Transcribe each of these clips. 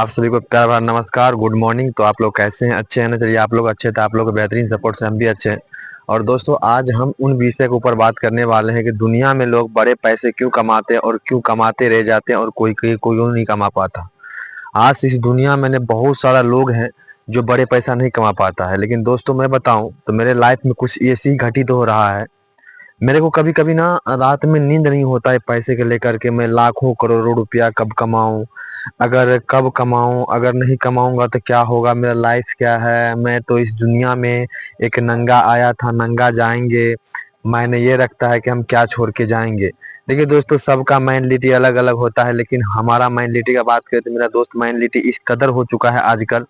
आप सभी को प्यार भरा नमस्कार, गुड मॉर्निंग। तो आप लोग कैसे हैं? अच्छे हैं ना? चलिए, आप लोग अच्छे थे, आप लोग के बेहतरीन सपोर्ट से हम भी अच्छे हैं। और दोस्तों, आज हम उन विषय के ऊपर बात करने वाले हैं कि दुनिया में लोग बड़े पैसे क्यों कमाते हैं और क्यों कमाते रह जाते हैं और कोई कोई कोई नहीं कमा पाता। आज इस दुनिया में बहुत सारा लोग हैं जो बड़े पैसा नहीं कमा पाता है। लेकिन दोस्तों, मैं बताऊं तो मेरे लाइफ में कुछ ऐसी घटित हो रहा है। मेरे को कभी कभी ना रात में नींद नहीं होता है पैसे के लेकर के, मैं लाखों करोड़ों रुपया कब कमाऊं, अगर कब कमाऊं, अगर नहीं कमाऊंगा तो क्या होगा, मेरा लाइफ क्या है। मैं तो इस दुनिया में एक नंगा आया था, नंगा जाएंगे। मैंने ये रखता है कि हम क्या छोड़ के जाएंगे। देखिए दोस्तों, सबका माइंडलिटी अलग अलग होता है, लेकिन हमारा माइंडलिटी का बात करें तो मेरा दोस्त माइंडलिटी इस कदर हो चुका है आजकल।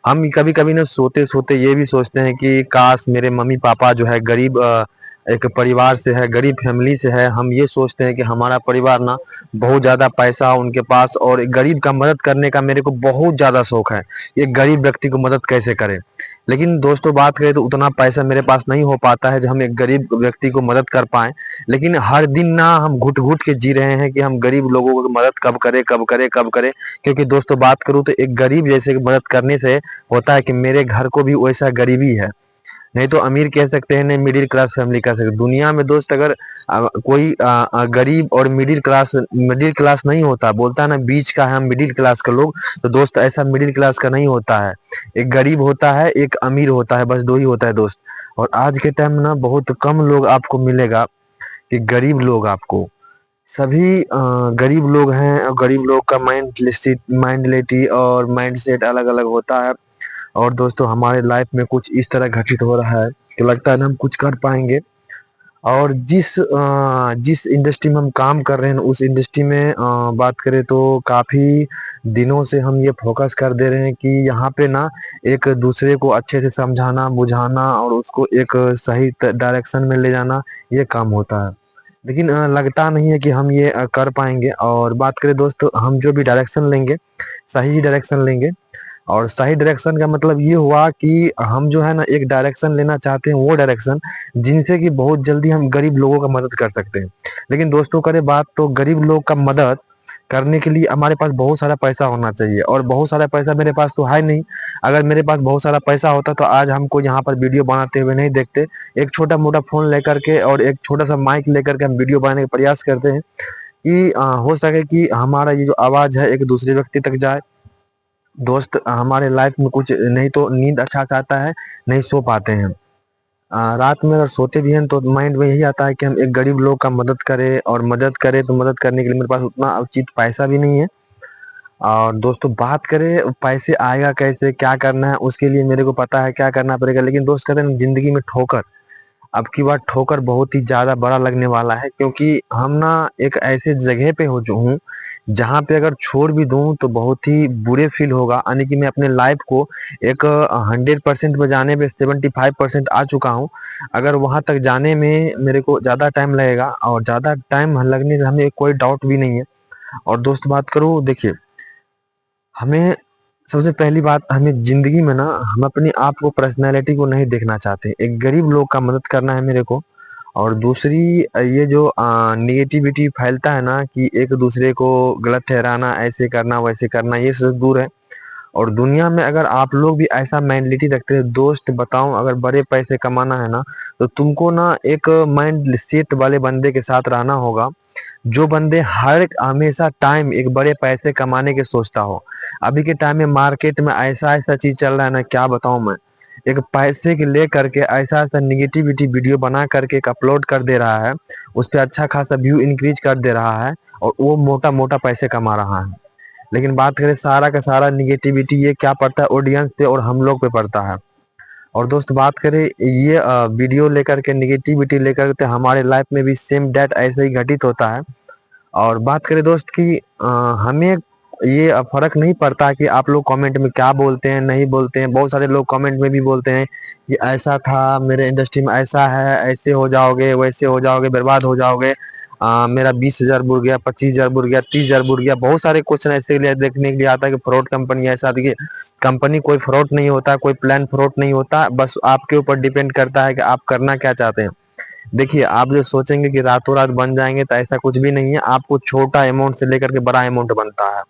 हम कभी कभी ना सोते सोते ये भी सोचते हैं कि काश मेरे मम्मी पापा जो है गरीब एक परिवार से है, गरीब फैमिली से है। हम ये सोचते हैं कि हमारा परिवार ना बहुत ज़्यादा पैसा हो उनके पास, और एक गरीब का मदद करने का मेरे को बहुत ज़्यादा शौक है। ये गरीब व्यक्ति को मदद कैसे करें। लेकिन दोस्तों, बात करें तो उतना पैसा मेरे पास नहीं हो पाता है जो हम एक गरीब व्यक्ति को मदद कर पाएं। लेकिन हर दिन ना हम घुट घुट के जी रहे हैं कि हम गरीब लोगों को मदद कब करें, कब करें, कब करें। क्योंकि दोस्तों, बात करूं तो एक गरीब जैसे की मदद करने से होता है कि मेरे घर को भी वैसा गरीबी है। नहीं तो अमीर कह सकते हैं, नहीं मिडिल क्लास फैमिली कह सकते हैं। दुनिया में दोस्त अगर कोई गरीब और मिडिल क्लास नहीं होता, बोलता है ना बीच का है हम मिडिल क्लास का लोग, तो दोस्त ऐसा मिडिल क्लास का नहीं होता है। एक गरीब होता है, एक अमीर होता है, बस दो ही होता है दोस्त। और आज के टाइम में ना बहुत कम लोग आपको मिलेगा कि गरीब लोग आपको, सभी गरीब लोग हैं। और गरीब लोग का माइंडलिटी और माइंडसेट अलग अलग होता है। और दोस्तों, हमारे लाइफ में कुछ इस तरह घटित हो रहा है कि लगता है ना हम कुछ कर पाएंगे। और जिस इंडस्ट्री में हम काम कर रहे हैं उस इंडस्ट्री में बात करें तो काफ़ी दिनों से हम ये फोकस कर दे रहे हैं कि यहाँ पे ना एक दूसरे को अच्छे से समझाना बुझाना और उसको एक सही डायरेक्शन में ले जाना, ये काम होता है। लेकिन लगता नहीं है कि हम ये कर पाएंगे। और बात करें दोस्तों, हम जो भी डायरेक्शन लेंगे सही ही डायरेक्शन लेंगे। और सही डायरेक्शन का मतलब ये हुआ कि हम जो है ना एक डायरेक्शन लेना चाहते हैं, वो डायरेक्शन जिनसे कि बहुत जल्दी हम गरीब लोगों का मदद कर सकते हैं। लेकिन दोस्तों, करें बात तो गरीब लोग का मदद करने के लिए हमारे पास बहुत सारा पैसा होना चाहिए, और बहुत सारा पैसा मेरे पास तो है नहीं। अगर मेरे पास बहुत सारा पैसा होता तो आज हमको यहाँ पर वीडियो बनाते हुए नहीं देखते। एक छोटा मोटा फोन लेकर के और एक छोटा सा माइक लेकर के हम वीडियो बनाने का प्रयास करते हैं कि हो सके कि हमारा ये जो आवाज है एक दूसरे व्यक्ति तक जाए। दोस्त, हमारे लाइफ में कुछ नहीं तो नींद अच्छा से आता है, नहीं सो पाते हैं। रात में अगर सोते भी हैं तो माइंड में यही आता है कि हम एक गरीब लोग का मदद करें, और मदद करें तो मदद करने के लिए मेरे पास उतना उचित पैसा भी नहीं है। और दोस्तों, बात करें पैसे आएगा कैसे, क्या करना है, उसके लिए मेरे को पता है क्या करना पड़ेगा। लेकिन दोस्त, कहते हैं जिंदगी में ठोकर, अब की बार ठोकर बहुत ही ज़्यादा बड़ा लगने वाला है। क्योंकि हम ना एक ऐसे जगह पे हो जो हूँ जहाँ पे अगर छोड़ भी दूँ तो बहुत ही बुरे फील होगा। यानी कि मैं अपने लाइफ को एक 100% में जाने पे 75% आ चुका हूँ। अगर वहाँ तक जाने में मेरे को ज़्यादा टाइम लगेगा, और ज़्यादा टाइम लगने से हमें कोई डाउट भी नहीं है। और दोस्त, बात करूँ, देखिए, हमें सबसे पहली बात, हमें ज़िंदगी में ना हम अपने आप को पर्सनैलिटी को नहीं देखना चाहते। एक गरीब लोग का मदद करना है मेरे को। और दूसरी, ये जो नेगेटिविटी फैलता है ना कि एक दूसरे को गलत ठहराना, ऐसे करना वैसे करना, ये सब दूर है। और दुनिया में अगर आप लोग भी ऐसा मेंटलिटी रखते हैं, दोस्त बताऊं, अगर बड़े पैसे कमाना है ना तो तुमको ना एक माइंड सेट वाले बंदे के साथ रहना होगा, जो बंदे हर हमेशा टाइम एक बड़े पैसे कमाने के सोचता हो। अभी के टाइम में मार्केट में ऐसा ऐसा चीज चल रहा है ना, क्या बताऊं मैं। एक पैसे के ले करके ऐसा ऐसा निगेटिविटी वीडियो बना करके एक अपलोड कर दे रहा है, उस पर अच्छा खासा व्यू इंक्रीज कर दे रहा है, और वो मोटा मोटा पैसे कमा रहा है। लेकिन बात करें, सारा का सारा निगेटिविटी ये क्या पड़ता है, ऑडियंस पे और हम लोग पे पड़ता है। और दोस्त, बात करें ये वीडियो लेकर के निगेटिविटी लेकर के हमारे लाइफ में भी सेम डेट ऐसे ही घटित होता है। और बात करें दोस्त कि हमें ये फर्क नहीं पड़ता कि आप लोग कमेंट में क्या बोलते हैं नहीं बोलते हैं। बहुत सारे लोग कमेंट में भी बोलते हैं कि ऐसा था, मेरे इंडस्ट्री में ऐसा है, ऐसे हो जाओगे, वैसे हो जाओगे, बर्बाद हो जाओगे। मेरा 20,000 बुर गया, 25,000 बुर गया, 30,000 बुर गया। बहुत सारे क्वेश्चन ऐसे लिए देखने के लिए आता है कि फ्रॉड कंपनी ऐसा। देखिए, कंपनी कोई फ्रॉड नहीं होता, कोई प्लान फ्रॉड नहीं होता, बस आपके ऊपर डिपेंड करता है कि आप करना क्या चाहते हैं। देखिए, आप जो सोचेंगे कि रातों रात बन जाएंगे तो ऐसा कुछ भी नहीं है। आपको छोटा अमाउंट से लेकर के बड़ा अमाउंट बनता है।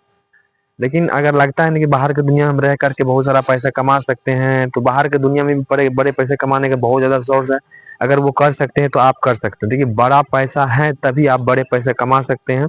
लेकिन अगर लगता है ना कि बाहर की दुनिया में हम रह करके बहुत सारा पैसा कमा सकते हैं, तो बाहर की दुनिया में भी बड़े बड़े पैसे कमाने के बहुत ज्यादा सोर्स है। अगर वो कर सकते हैं तो आप कर सकते हैं। देखिए, बड़ा पैसा है तभी आप बड़े पैसे कमा सकते हैं।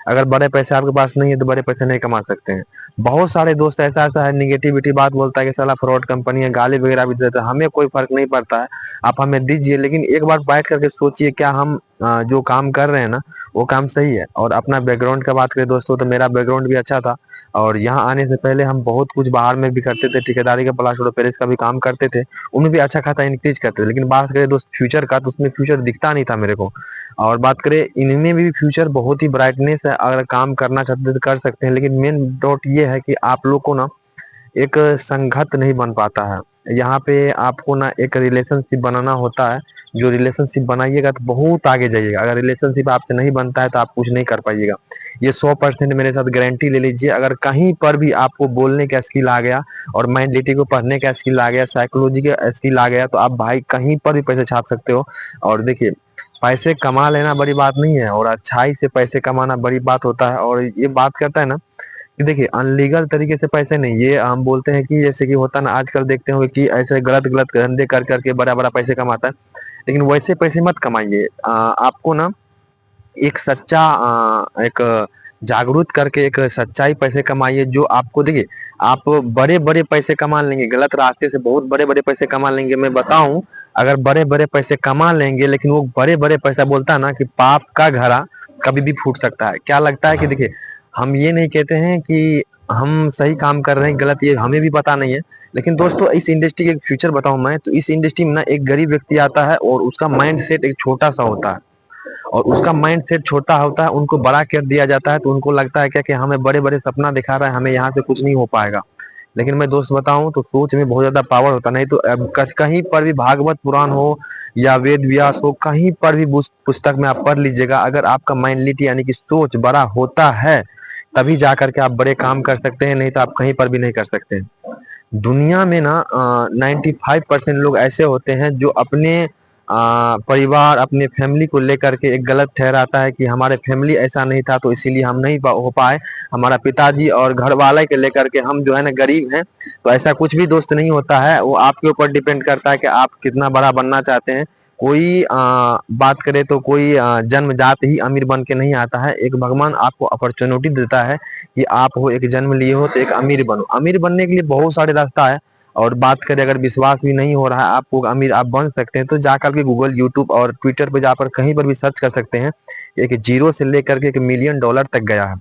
अगर बड़े पैसे आपके पास नहीं है तो बड़े पैसे नहीं कमा सकते हैं। बहुत सारे दोस्त ऐसा ऐसा है, निगेटिविटी बात बोलता है कि साला फ्रॉड कंपनी है, गाली वगैरह भी देता है। हमें कोई फर्क नहीं पड़ता है, आप हमें दीजिए, लेकिन एक बार बैठ करके सोचिए क्या हम जो काम कर रहे हैं ना वो काम सही है। और अपना बैकग्राउंड का बात करें दोस्तों, तो मेरा बैकग्राउंड भी अच्छा था। और यहाँ आने से पहले हम बहुत कुछ बाहर में भी करते थे, ठेकेदारी का, प्लास्टर ऑफ पेरिस का भी काम करते थे। उनमें भी अच्छा खासा इंक्रीज करते थे। लेकिन बात करें दोस्त फ्यूचर का, तो उसमें फ्यूचर दिखता नहीं था मेरे को। और बात करें, इनमें भी फ्यूचर बहुत ही ब्राइटनेस है, अगर काम करना चाहते तो कर सकते हैं। लेकिन मेन डॉट ये है कि आप लोग को ना एक संगत नहीं बन पाता है। यहाँ पे आपको ना एक रिलेशनशिप बनाना होता है। जो रिलेशनशिप बनाइएगा तो बहुत आगे जाइएगा। अगर रिलेशनशिप आपसे नहीं बनता है तो आप कुछ नहीं कर पाइएगा। ये 100% मेरे साथ गारंटी ले लीजिए। अगर कहीं पर भी आपको बोलने का स्किल आ गया और मेंटलिटी को पढ़ने का स्किल आ गया, साइकोलॉजी का स्किल आ गया, तो आप भाई कहीं पर भी पैसे छाप सकते हो। और देखिए, पैसे कमा लेना बड़ी बात नहीं है, और अच्छाई से पैसे कमाना बड़ी बात होता है। और ये बात करता है ना कि देखिए, अनलीगल तरीके से पैसे नहीं, ये हम बोलते हैं कि जैसे कि होता ना, आजकल देखते होंगे कि ऐसे गलत गलत धंधे कर करके बड़ा बड़ा पैसे कमाता है। लेकिन वैसे पैसे मत कमाइए। आपको ना एक सच्चा एक जागरूक करके एक सच्चाई पैसे कमाइए जो आपको, देखिए, आप बड़े बड़े पैसे कमा लेंगे, गलत रास्ते से बहुत बड़े बड़े पैसे कमा लेंगे। मैं बताऊं, अगर बड़े बड़े पैसे कमा लेंगे, लेकिन वो बड़े बड़े पैसा, बोलता है ना कि पाप का घड़ा कभी भी फूट सकता है। क्या लगता है कि देखिए, हम ये नहीं कहते हैं कि हम सही काम कर रहे हैं, गलत, ये हमें भी पता नहीं है। लेकिन दोस्तों, इस इंडस्ट्री के एक फ्यूचर बताऊं मैं, तो इस इंडस्ट्री में ना एक गरीब व्यक्ति आता है और उसका माइंड सेट एक छोटा सा होता है। और उसका माइंड सेट छोटा होता है, उनको बड़ा कर दिया जाता है, तो उनको लगता है क्या कि हमें बड़े बड़े सपना दिखा रहा है, हमें यहाँ से कुछ नहीं हो पाएगा। लेकिन मैं दोस्त बताऊं तो सोच में बहुत ज्यादा पावर होता, नहीं तो कहीं पर भी भागवत पुराण हो या वेद व्यास हो, कहीं पर भी पुस्तक में आप पढ़ लीजिएगा, अगर आपका माइंडलिटी यानी कि सोच बड़ा होता है तभी जा करके आप बड़े काम कर सकते हैं, नहीं तो आप कहीं पर भी नहीं कर सकते हैं। दुनिया में ना 95% लोग ऐसे होते हैं जो अपने परिवार, अपने फैमिली को लेकर के एक गलत ठहराता है कि हमारे फैमिली ऐसा नहीं था तो इसीलिए हम नहीं हो पाए। हमारा पिताजी और घर वाले के लेकर के हम जो है ना गरीब हैं। तो ऐसा कुछ भी दोस्त नहीं होता है, वो आपके ऊपर डिपेंड करता है कि आप कितना बड़ा बनना चाहते हैं। कोई बात करे तो कोई जन्मजात ही अमीर बन के नहीं आता है। एक भगवान आपको अपॉर्चुनिटी देता है कि आप हो, एक जन्म लिए हो तो एक अमीर बनो। अमीर बनने के लिए बहुत सारे रास्ता है। और बात करें, अगर विश्वास भी नहीं हो रहा है आपको अमीर आप बन सकते हैं, तो जाकर के गूगल, यूट्यूब और ट्विटर पे जाकर कहीं पर भी सर्च कर सकते हैं। एक जीरो से लेकर के $1 मिलियन तक गया है।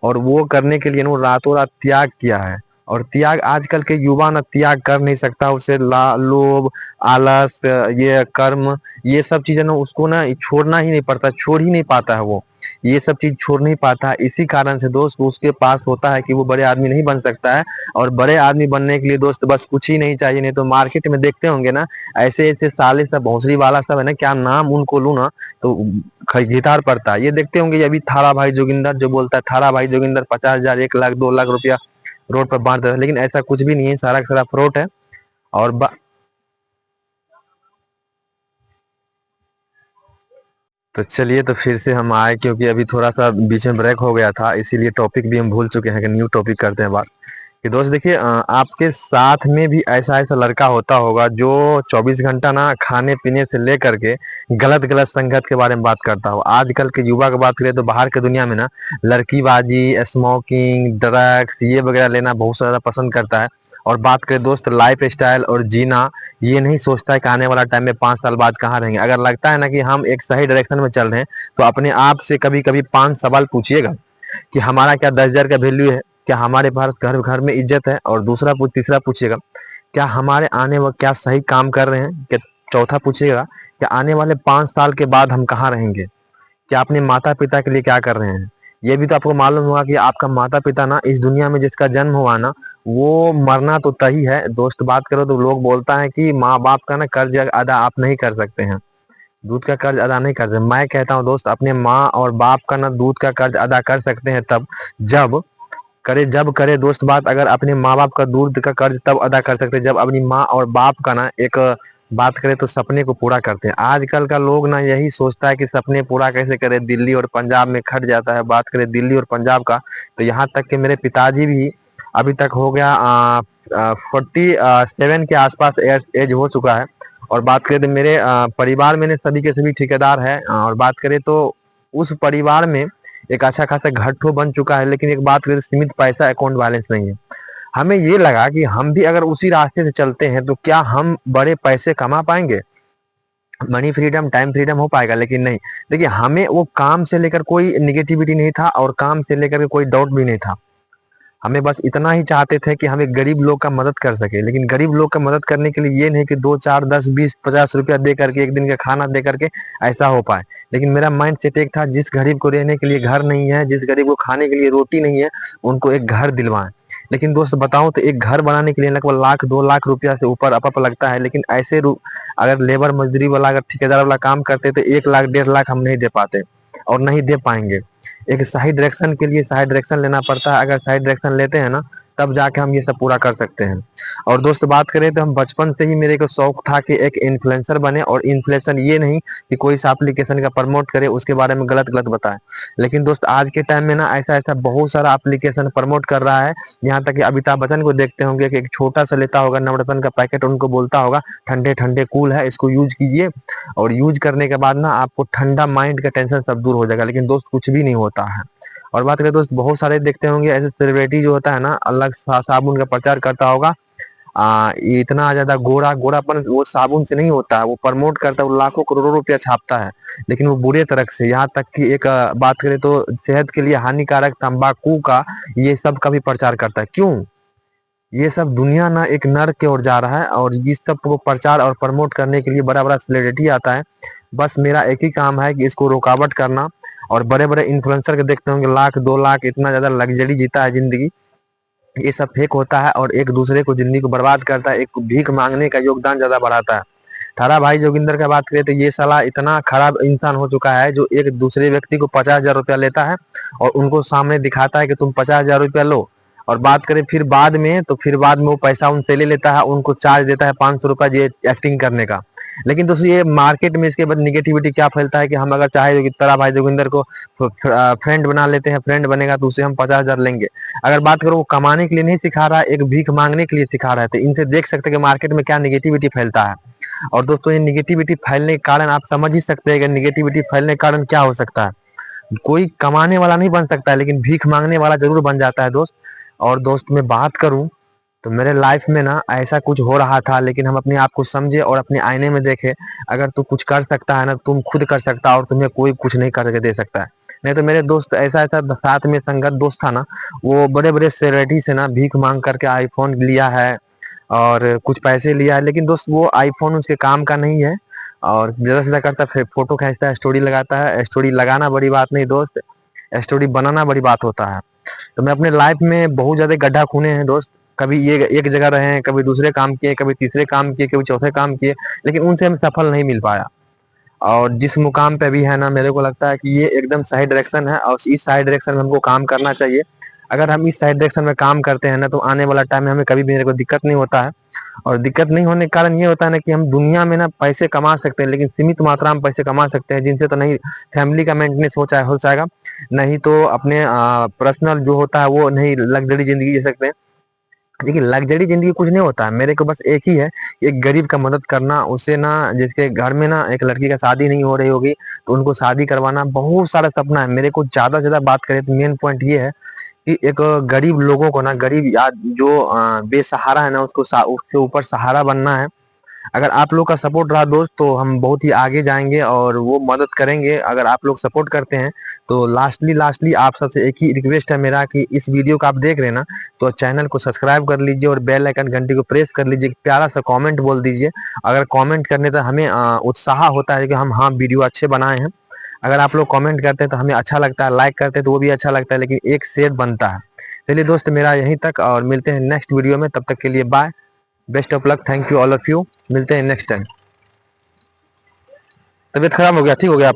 और वो करने के लिए ना रातों रात त्याग किया है। और त्याग आजकल के युवा ना त्याग कर नहीं सकता, उसे लोभ, आलस, ये कर्म, ये सब चीजें ना उसको ना छोड़ना ही नहीं पड़ता, छोड़ ही नहीं पाता है वो। ये सब चीज छोड़ नहीं पाता है, इसी कारण से दोस्त उसके पास होता है कि वो बड़े आदमी नहीं बन सकता है। और बड़े आदमी बनने के लिए दोस्त बस कुछ ही नहीं चाहिए। नहीं तो मार्केट में देखते होंगे ना, ऐसे ऐसे साले सब भोसड़ी वाला सब है ना, क्या नाम उनको लूं ना तो गिटार पड़ता है। ये देखते होंगे, ये अभी थारा भाई जोगिंदर जो बोलता है, थारा भाई जोगिंदर 50,000, 1 लाख, 2 लाख रुपया रोड पर बांट देता है। लेकिन ऐसा कुछ भी नहीं है, सारा का सारा फ्रॉड है। और तो चलिए, तो फिर से हम आए, क्योंकि अभी थोड़ा सा बीच में ब्रेक हो गया था, इसीलिए टॉपिक भी हम भूल चुके हैं कि न्यू टॉपिक करते हैं बात। कि दोस्त देखिए, आपके साथ में भी ऐसा ऐसा लड़का होता होगा जो 24 घंटा ना खाने पीने से लेकर के गलत गलत संगत के बारे में बात करता हो। आजकल के युवा की बात करें तो बाहर के दुनिया में ना लड़कीबाजी, स्मोकिंग, ड्रग्स ये वगैरह लेना बहुत ज्यादा पसंद करता है। और बात करें दोस्त लाइफ स्टाइल और जीना, ये नहीं सोचता है कि आने वाला टाइम में 5 साल बाद कहाँ रहेंगे। अगर लगता है ना कि हम एक सही डायरेक्शन में चल रहे हैं, तो अपने आप से कभी कभी 5 सवाल पूछिएगा कि हमारा क्या 10,000 का वैल्यू है, क्या हमारे पास घर घर में इज्जत है, और तीसरा पूछिएगा क्या हमारे आने वक्त क्या सही काम कर रहे हैं, क्या चौथा पूछिएगा क्या आने वाले 5 साल के बाद हम कहाँ रहेंगे, क्या अपने माता पिता के लिए क्या कर रहे हैं। ये भी तो आपको मालूम होगा कि आपका माता पिता ना इस दुनिया में जिसका जन्म हुआ ना, वो मरना तो तय है। दोस्त बात करो तो लोग बोलता है कि माँ बाप का ना कर्ज अदा आप नहीं कर सकते हैं, दूध का कर्ज अदा नहीं कर सकते। मैं कहता हूँ दोस्त, अपने माँ और बाप का ना दूध का कर्ज अदा कर सकते हैं तब जब करे दोस्त बात, अगर अपने माँ बाप का दूध का कर्ज तब अदा कर सकते हैं जब अपनी माँ और बाप का ना एक बात करें तो सपने को पूरा करते हैं। आजकल का लोग ना यही सोचता है कि सपने पूरा कैसे करें, दिल्ली और पंजाब में खट जाता है। बात करें दिल्ली और पंजाब का, तो यहाँ तक कि मेरे पिताजी भी अभी तक हो गया 47 के आसपास एज हो चुका है। और बात करें तो मेरे परिवार में सभी के सभी ठेकेदार है। और बात करें तो उस परिवार में एक अच्छा खासा घर ठो बन चुका है, लेकिन एक बात करें तो सीमित पैसा अकाउंट बैलेंस नहीं है। हमें ये लगा कि हम भी अगर उसी रास्ते से चलते हैं तो क्या हम बड़े पैसे कमा पाएंगे, मनी फ्रीडम, टाइम फ्रीडम हो पाएगा। लेकिन नहीं, देखिए हमें वो काम से लेकर कोई निगेटिविटी नहीं था और काम से लेकर के कोई डाउट भी नहीं था। हमें बस इतना ही चाहते थे कि हम एक गरीब लोग का मदद कर सके। लेकिन गरीब लोग का मदद करने के लिए ये नहीं कि 2 4 10 20 50 रुपया दे करके, एक दिन का खाना दे करके ऐसा हो पाए। लेकिन मेरा माइंड सेट एक था, जिस गरीब को रहने के लिए घर नहीं है, जिस गरीब को खाने के लिए रोटी नहीं है, उनको एक घर दिलवाएं। लेकिन दोस्त बताऊं तो एक घर बनाने के लिए लगभग 1 लाख 2 लाख रुपया से ऊपर अप लगता है। लेकिन ऐसे अगर लेबर मजदूरी वाला, अगर ठेकेदार वाला काम करते तो 1 लाख 1.5 लाख हम नहीं दे पाते और नहीं दे पाएंगे। एक सही डायरेक्शन के लिए सही डायरेक्शन लेना पड़ता है। अगर सही डायरेक्शन लेते हैं ना, तब जाके हम ये सब पूरा कर सकते हैं। और दोस्त बात करें तो हम बचपन से ही मेरे को शौक था कि एक इन्फ्लुएंसर बने। और इन्फ्लुएंसर ये नहीं कि कोई सा एप्लीकेशन का प्रमोट करे, उसके बारे में गलत गलत बताए। लेकिन दोस्त आज के टाइम में ना ऐसा ऐसा बहुत सारा एप्लीकेशन प्रमोट कर रहा है। यहाँ तक कि अमिताभ बच्चन को देखते होंगे कि एक छोटा सा लेता होगा नवरत्न का पैकेट, उनको बोलता होगा ठंडे ठंडे कूल है, इसको यूज कीजिए और यूज करने के बाद ना आपको ठंडा माइंड का टेंशन सब दूर हो जाएगा। लेकिन दोस्त कुछ भी नहीं होता है। और बात करें दोस्त, बहुत सारे देखते होंगे ऐसे सेलिब्रिटी जो होता है ना, अलग साबुन का प्रचार करता होगा। ये इतना ज्यादा गोरापन वो साबुन से नहीं होता है, वो प्रमोट करता है, वो लाखों करोड़ों रुपया छापता है। लेकिन वो बुरे तरह से, यहाँ तक कि एक बात करें तो सेहत के लिए हानिकारक तंबाकू का, ये सब का भी प्रचार करता है। क्यों? ये सब दुनिया ना एक नर्क की ओर जा रहा है और इस सब को प्रचार और प्रमोट करने के लिए बड़ा बड़ा सेलिब्रिटी आता है। बस मेरा एक ही काम है कि इसको रुकावट करना। और बड़े बड़े इन्फ्लुएंसर के देखते होंगे 1 लाख 2 लाख इतना ज्यादा लग्जरी जीता है जिंदगी। ये सब फेक होता है और एक दूसरे को जिंदगी को बर्बाद करता है, एक भीख मांगने का योगदान ज्यादा बढ़ाता है। थारा भाई जोगिंदर का बात करें तो ये साला इतना खराब इंसान हो चुका है, जो एक दूसरे व्यक्ति को 50,000 रुपया लेता है और उनको सामने दिखाता है कि तुम 50,000 रुपया लो। और बात करें फिर बाद में, तो फिर बाद में वो पैसा उनसे ले लेता है, उनको चार्ज देता है 500 रुपया ये एक्टिंग करने का। लेकिन दोस्तों ये मार्केट में इसके बाद निगेटिविटी क्या फैलता है कि हम अगर चाहे कि तारा भाई जोगिंदर को फ्रेंड बना लेते हैं, फ्रेंड बनेगा तो उसे हम 50,000 लेंगे। अगर बात करो वो कमाने के लिए नहीं सिखा रहा है, एक भीख मांगने के लिए सिखा रहा है, तो इनसे देख सकते हैं कि मार्केट में क्या निगेटिविटी फैलता है। और दोस्तों ये निगेटिविटी फैलने के कारण आप समझ ही सकते हैं कि निगेटिविटी फैलने के कारण क्या हो सकता है। कोई कमाने वाला नहीं बन सकता है, लेकिन भीख मांगने वाला जरूर बन जाता है दोस्त। और दोस्त मैं बात करूं तो मेरे लाइफ में ना ऐसा कुछ हो रहा था, लेकिन हम अपने आप को समझे और अपने आईने में देखे। अगर तू कुछ कर सकता है ना, तुम खुद कर सकता है और तुम्हें कोई कुछ नहीं करके दे सकता है। नहीं तो मेरे दोस्त ऐसा ऐसा साथ में संगत दोस्त था ना, वो बड़े बड़े सेलिब्रिटी से ना भीख मांग करके आईफोन लिया है और कुछ पैसे लिया है। लेकिन दोस्त वो आईफोन उसके काम का नहीं है। और ज्यादा से ज्यादा करता है, फोटो खींचता है, स्टोरी लगाता है। स्टोरी लगाना बड़ी बात नहीं दोस्त, स्टोरी बनाना बड़ी बात होता है। तो मैं अपने लाइफ में बहुत ज्यादा गड्ढा खूने हैं दोस्त। कभी ये एक जगह रहे हैं, कभी दूसरे काम किए, कभी तीसरे काम किए, कभी चौथे काम किए, लेकिन उनसे हम सफल नहीं मिल पाया। और जिस मुकाम पे भी है ना, मेरे को लगता है कि ये एकदम सही डायरेक्शन है और इस सही डायरेक्शन में हमको काम करना चाहिए। अगर हम इस सही डायरेक्शन में काम करते हैं ना, तो आने वाला टाइम में हमें कभी भी मेरे को दिक्कत नहीं होता है। और दिक्कत नहीं होने के कारण ये होता है ना कि हम दुनिया में ना पैसे कमा सकते हैं, लेकिन सीमित मात्रा में पैसे कमा सकते हैं, जिनसे तो नहीं फैमिली का मेंटेनेंस हो जाएगा, नहीं तो अपने पर्सनल जो होता है वो नहीं लग्जरी जिंदगी जी सकते हैं। देखिए लग्जरी जिंदगी कुछ नहीं होता है, मेरे को बस एक ही है, एक गरीब का मदद करना। उसे ना, जिसके घर में ना एक लड़की का शादी नहीं हो रही होगी, तो उनको शादी करवाना। बहुत सारा सपना है मेरे को। ज्यादा से ज्यादा बात करें तो मेन पॉइंट ये है कि एक गरीब लोगों को ना, गरीब या जो बेसहारा है ना, उसके ऊपर सहारा बनना है। अगर आप लोग का सपोर्ट रहा दोस्त, तो हम बहुत ही आगे जाएंगे और वो मदद करेंगे। अगर आप लोग सपोर्ट करते हैं तो लास्टली लास्टली आप सबसे एक ही रिक्वेस्ट है मेरा कि इस वीडियो को आप देख रहे हैं ना, तो चैनल को सब्सक्राइब कर लीजिए और बेल आइकन घंटी को प्रेस कर लीजिए। प्यारा सा कमेंट बोल दीजिए। अगर कमेंट करने से हमें उत्साह होता है कि हम हाँ वीडियो अच्छे बनाए हैं। अगर आप लोग कमेंट करते हैं तो हमें अच्छा लगता है, लाइक करते हैं तो वो भी अच्छा लगता है, लेकिन एक शेयर बनता है। चलिए दोस्त मेरा यहीं तक, और मिलते हैं नेक्स्ट वीडियो में। तब तक के लिए bye, best of luck, thank you all of you. मिलते हैं नेक्स्ट टाइम। तबीयत खराब हो गया, ठीक हो गया?